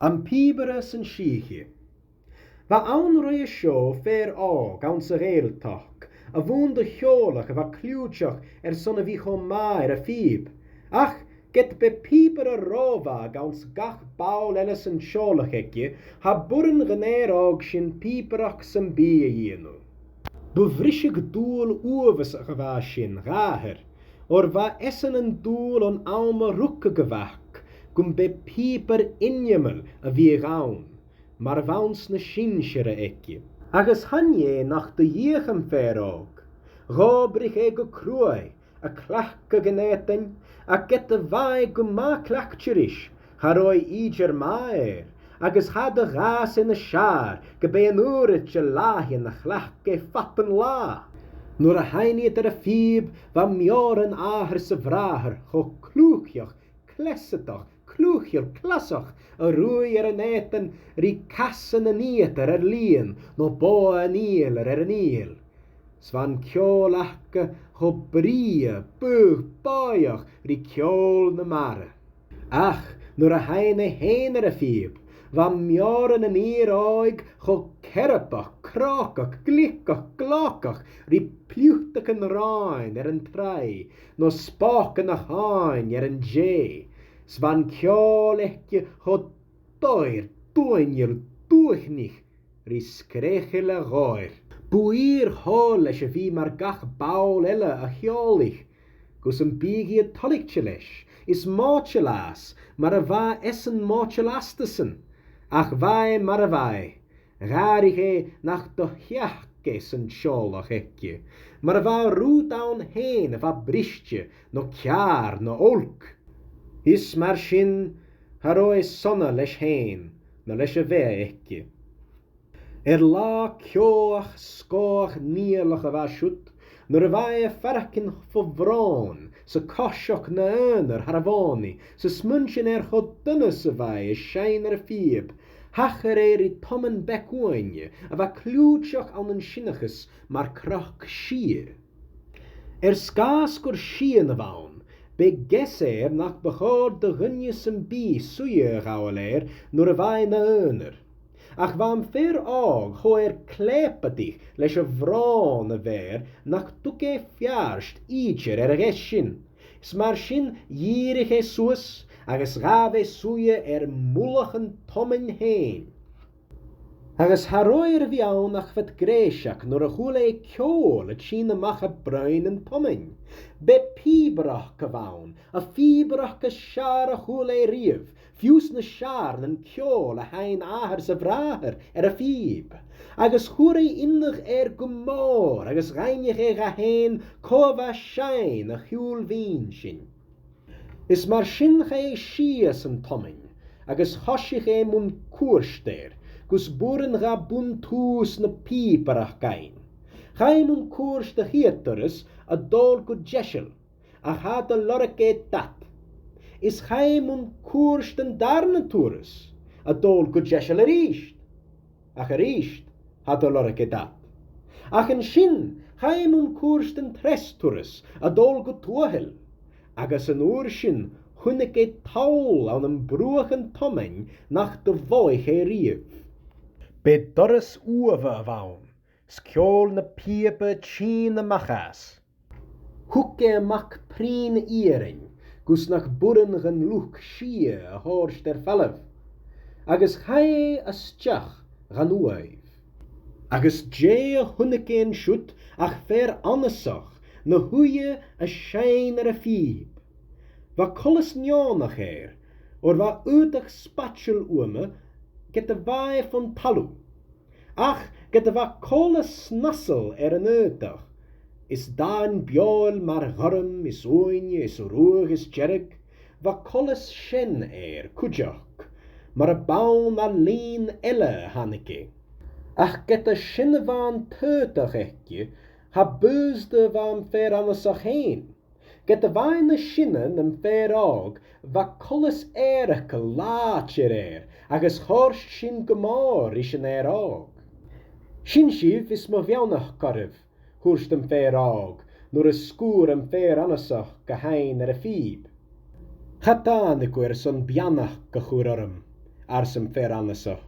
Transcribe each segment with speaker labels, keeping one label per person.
Speaker 1: Am pibere sy'n sichi. Va awn roi sio fer og awn sy'r eiltoch, a fwn dy chiolach a va clwtioch son y ficho maer a fib. Ach, get be pibere rofa gauns gach baul elis yn siolach eki, ha bwrn gynner og sy'n piberach sy'n bia ienw. Bevrisig doel oeves geva sy'n gaher, or va essen een doel on alme rukke gewak, gum be piper injemel a wie gaun. Maar wouns na sinsere ekki. Agus hanje nach de jechem verog. Gobrich ego krooi, a klachke geneten, a gette vai guma klachterish, haroi iger maer, agus had de gas in de schaar, gebe een uretje laag in de klachke fatten la. Nur a heini ter a fieb, va mjoren aher se vrager, go kloekjoch, klessetach, klúchir klasach a rúi an étan rí casan a nítar lien no bó a níl an níl. Svan ceolachca cho bria, buch, báiach rí ceol na mara. Ach, nuair a haine héanaar a fieb, va mjóran an ír oig cho kerapach, krachach, glicach, glachach rí pliúchtach an ráin an trai, no spach an a hain an jay. Svan kjolekje hod doir, doinjel, doignich, ri skrechele goir. Buir hol as vi mar gach baul elle a kjolich, gus een bigi tolikchelesh, is mochelas, maar a va essen mochelastesen, ach vai mar a vai, rarige nach de hjachkes en sjolach ekje, maar a va roedown heen va bristje, no kjar, no olk. Is mar sin haroi sonna leis heen, na leis a ve ekki. La kjoach skoach nielach a va shut, nur a vai farkin fo vron, se koshok na öner haravoni, se smunshin chod dunnes a vai, scheiner fieb, hacher i tommen bekwoinje, a va klútjoch an een sinniges, mar krach schie. Skaaskur schie na vaun, begesser nach behoor de gunjes en bi suie gauweleer, nur a vai na öner. Ach vam ver og hoer klepetig, leis a vrone ver, nach tuke fjarst ietjer geshin. Smar shin jierige soes, agus rave suie mullachen tommen heen. Agus haroir viaun nach vat greshak, nur a hule kjol, et chine macha bruin en tommen. Be pibrach gewaun, a fibrach geschar a hule rief, fius na schaar en kjol a hein aher se vrager a fieb. Agus hure innig gumor, agus reinige heen, kova schein a hjul wienshin. Is mar shin ge shies en tommen, agus hoshige mun koerster, gus boeren ga buntus na piperach gein. Gai mun koers de hieteres a dol go jeshel, a ha de lorke dat. Is gai mun koers den darne toeres, a dol go jeshel riest. Ach riest ha de lorke dat. Ach en shin, gai mun koers den tres toeres, a dol go toehel. Agus en oorshin, hunneke taul aan een broegen tommen nach de voig he rief. Be dorres uwe waun, skjol na piepe chine machas. Hukke mak prien iering, gus nach burren gen luch schie a horst der felf. Agus gai a stjach gan uiv. Agus jee hunneke en shoot, ach ver annesach, na huie a scheiner a fieb. Va kolles njanach her, or va uitig spatchel ome, get de vaai van talu. Ach, get de va kolles snassel een uitig. Is daan bjol mar garm, is oinje, is roeg, is jerk. Va kolles shen kujak. Maar a baun alleen elle hanneke. Ach, get de shin van teutig ekje, ha beusde van ver annesach heen. Get de vaine shinnen en ver og, va kolles erke laatjer agus horst shin gemor is en og. Shin shiv is mo vjaunach karv, hurst en ver og, nur a skoer en ver annesach gehein a fieb. Gatane son bjanach gechurarm, ars yn fer anasach.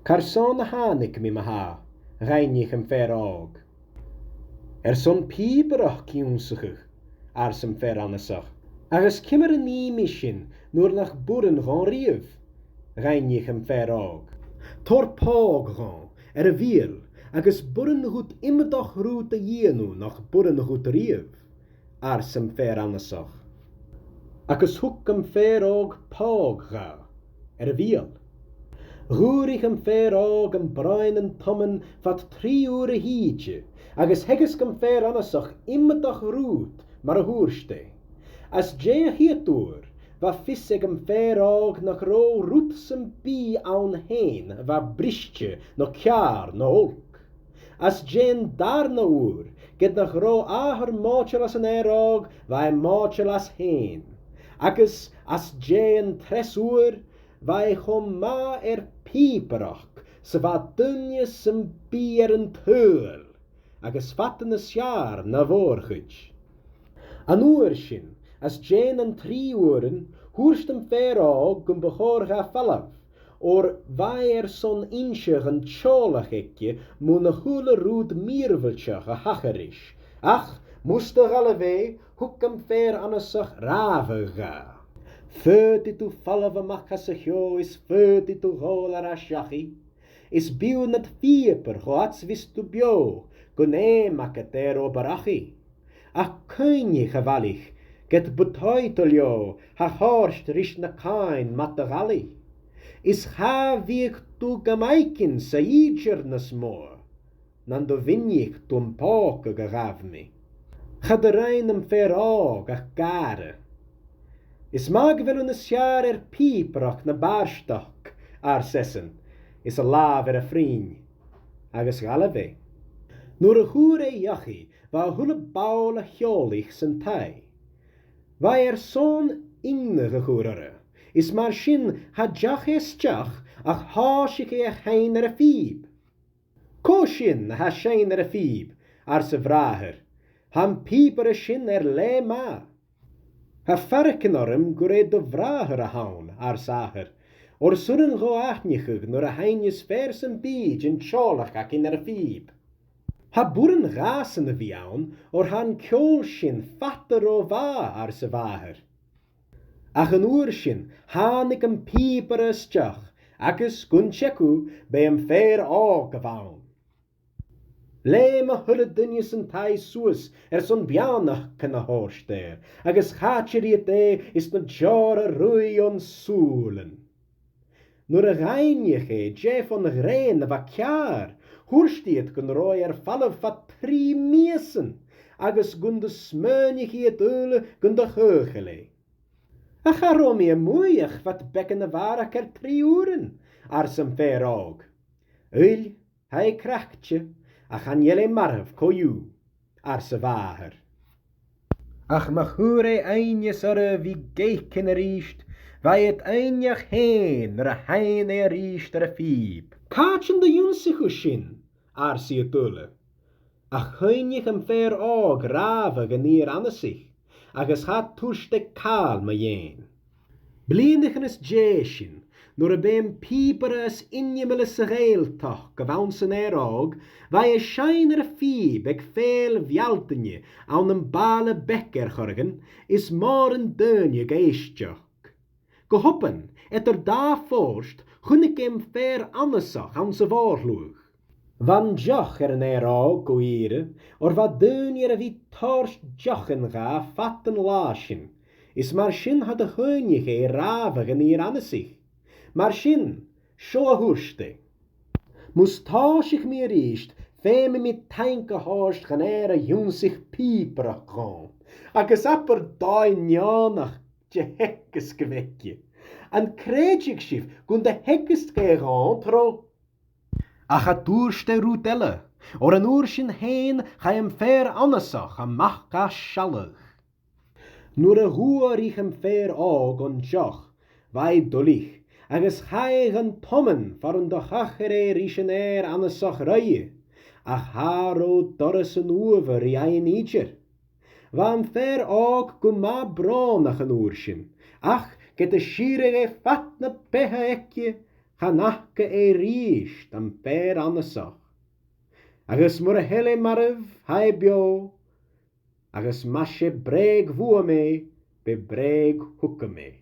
Speaker 1: Carson hanig mi maha, reinich yn fer og. Son piberach kionsachig, ars yn fer anasach. Agus kimmer yn mishin, nur nach boeren gaan rief, reinich yn fer og. Tor pog gaan, y wiel, agus boeren goed immerdach route jenu nach boeren goed rief, ars yn fer anasach. Agus hoek yn fer og pog ga, y wiel. Roerig yn fer og yn bruin en tommen vat 3 uur hietje, agus hegges yn fer anasach immerdach roet, maar hoerste. As je hierdoor, waar vissig een ver oog nog ro roetsem bi aan heen, waar bristje nog kjaar no olk. As je een daarna oor, get nog ro aher mochelas een oog, waar mochelas heen. Agus as je een 3 uur, waar kom ma pieperach, se wat dunje sem bier een teul. Agus vatten is jaar na voorgutj. An oershin, as Jane en 3 uren, hoerst hem ver ook een behoor ga vallen, or waar zo'n inchig en tjolagekje moet een goede rood mierveltje gehacherisch. Ach, moest er allewee, hoek hem ver aan een zich raven ga. Feut toe vallen we makassejo is feut toe holara shachi. Is biu net vieper, goats wist tu bio, gone makatero barachi. Ach, kunje gewallig, get betuiteljo, ha horst risch na kain matagali. Is ha wiek tu gamaikin sa iedjernes moor, nan do winjik tum poke gerav me. Ga de reinem ver oog ach gare. Is mag wel een jaar pieperach na baarstok, sessen, is a laaf vriend, agus galwe. Nur een goede jachi, waar hulle baule jolig zijn tij. Waar zo'n innige goedere, is maar shin ha jach es jach, ach haasik heinere fieb. Koshin ha scheinere fieb, se vrager, ham piepere shin le ma. Ha varkenorm gore de vrager haun, sager, or surren goachnichig nor a heinjes versen biej en tjolach ak in fieb. Ha boeren rasen viaun, or han kjolshin fatter o va se vaher. Ach een oershin, han ik een piepere stjach, agus guncheku bij een ver gevaun. Leme hulle dinjes en tai soes, son bianach kan horster, agus hatcheriete is no jare rui on soelen. Nur a reinige, je van reine va kjaar, hoerstiet kun roi vallen vat 3 miesen, agus gunde smeunig öle gunde heugele. Ach aromie moeig wat bekkene ware 3 uren, sem ver oog. Uil, hij krachtje, ach an jelle marf koju, se waher. Ach mag hure einjes wie geiken riest, wij het einjach heen, heine riest fieb. Kaatjen de junsichushin, sie tulle. Ach heinjach hem ver oog rave genier aan zich, ach es hat tuste kaal me jen. Blindigen is jeshin, nur beim pieperes injemelis reeltach gewaunsen oog, wij scheiner fieb ek veel vjaltenje aan een bale bekker gorgen, is maar een deunje geestjach. Gehoppen, daar vorst, gun ik hem ver annesach aan se voorloeg. Van jach oog goeire, or wat deunje wie torst jachen ga vatten laasjen, is maar shin had de heunje ravigen hier aan zich. Maar shin, scho hoeste. Moest taasig mir riest, feme mit teinke horst genere junsig pieperig gaan. Agus apper dain janach, je hekkes gewekje. En kreetjik schif, gun de hekkes gegaan tro. Ach a toerste routelle, or een oersjen heen, ga hem ver annesach, a machka schallig. Nur een hoerig hem ver oog on jach, wij dolig, agus heigen tommen van de gachere richeneer annesach rije, ach haro dorresen over een ietsjer. Van ver oog gun ma bronach een oersjen, ach, get y sirig e fat na peha ecce, chanachke e riist am per anasach. Agus mor a hele marv hai bio, agus mashe breg vua me, be breg hukke me.